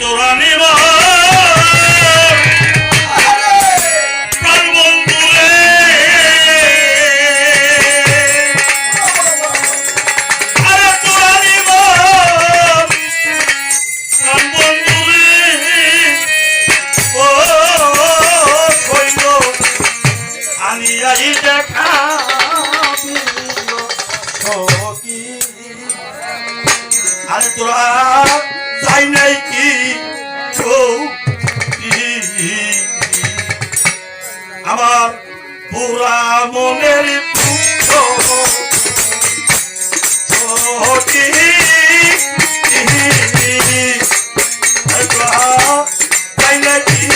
তোরা নিব প্রাণ বন্ধু রে আরে তোরা নিব প্রাণ বন্ধু রে ও কইল আনিয়াই দেখা আরে তোরা যাই নাই কি আমার পুরা মনের যাই নাই কি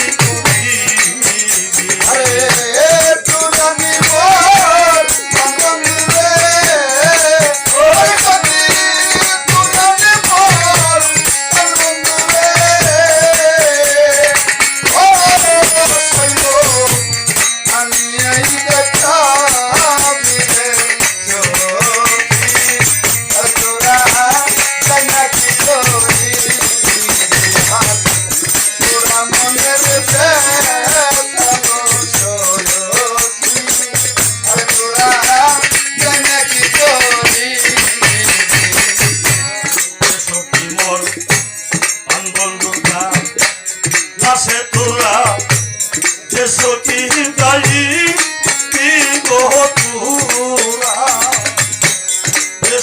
সখী গাই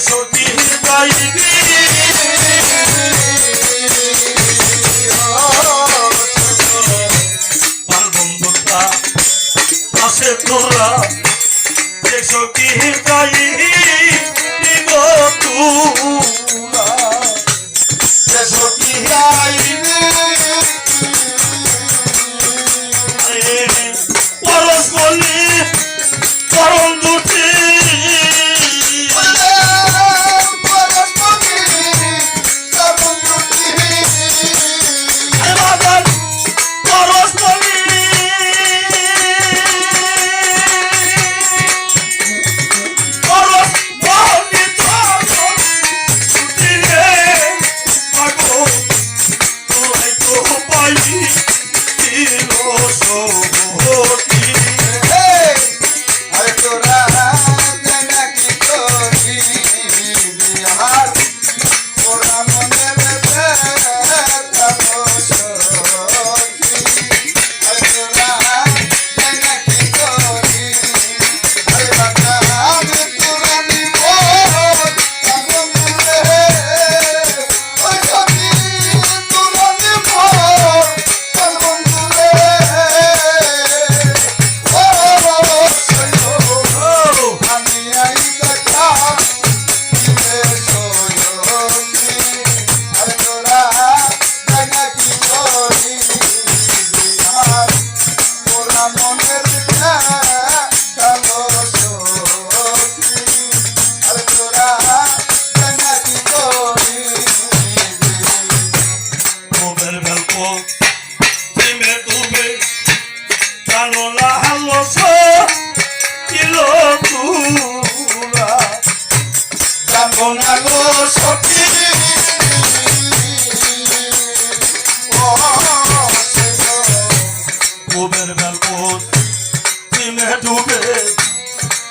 সখী গাইবি পাল বন্ধুরা আসে তোরা সখী গাইবি তোরা সখী গাইবি পরশ বলি করম দুটি পরশ বলি পরশ বলি তোরাই তো পাই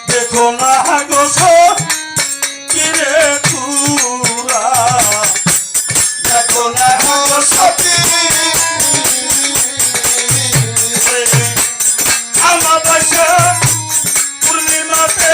দেখো না গো কিরে তুরা দেখো না গো সখী আমার বাসা পূর্ণিমাতে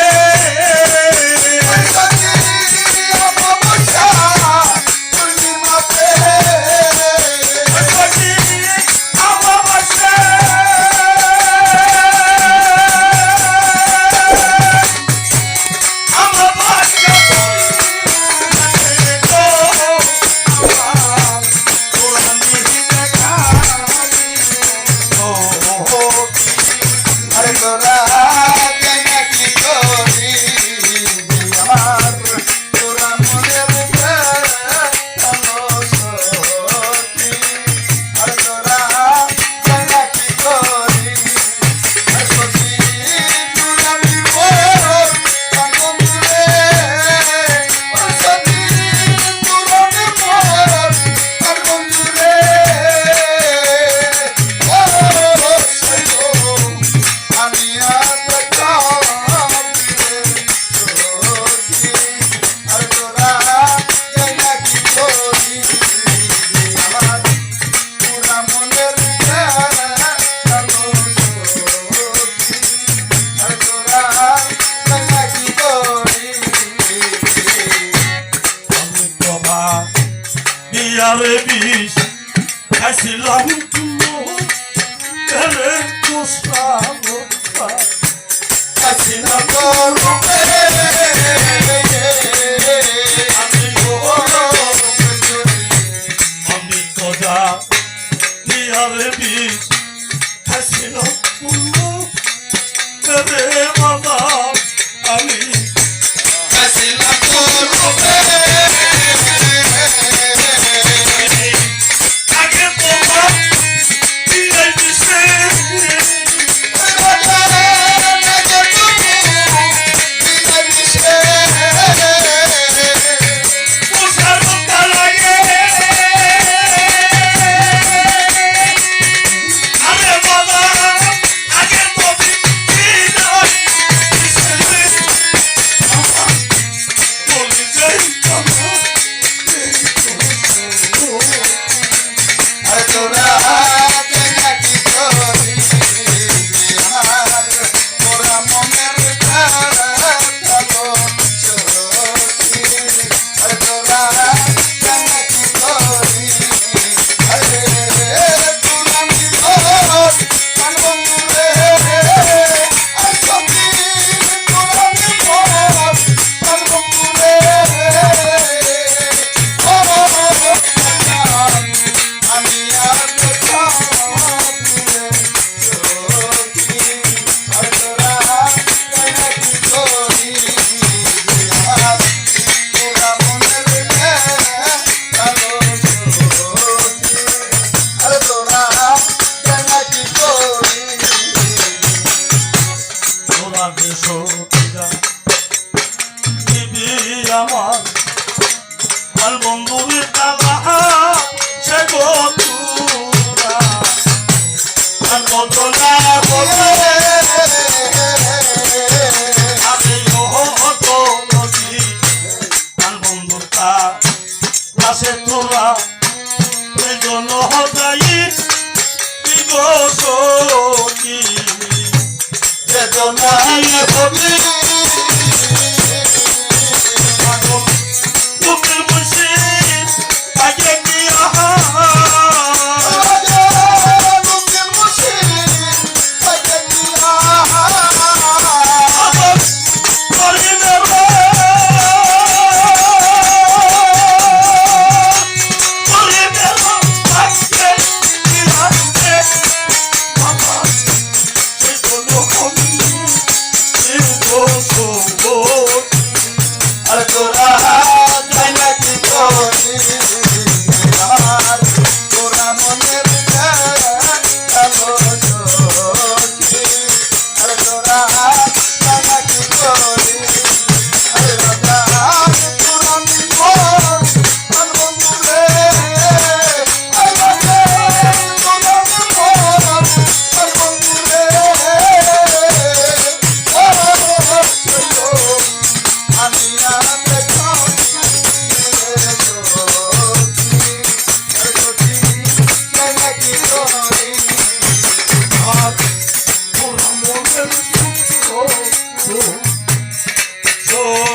ইয়ারে বিষ খাইছিলাম তেরে খাইছিলাম আমি তোজা ইয়ারে বিষ খাইছিলাম তেরে বাবা আমি খাইছিলাম আমার আর বন্ধুর দাদা সে গতুরা আর কত না বলে আমি হত নদী আর বন্ধুটা কাছে তোরা এই জন্য হতাই বিগসী বেদনাই হবে Oh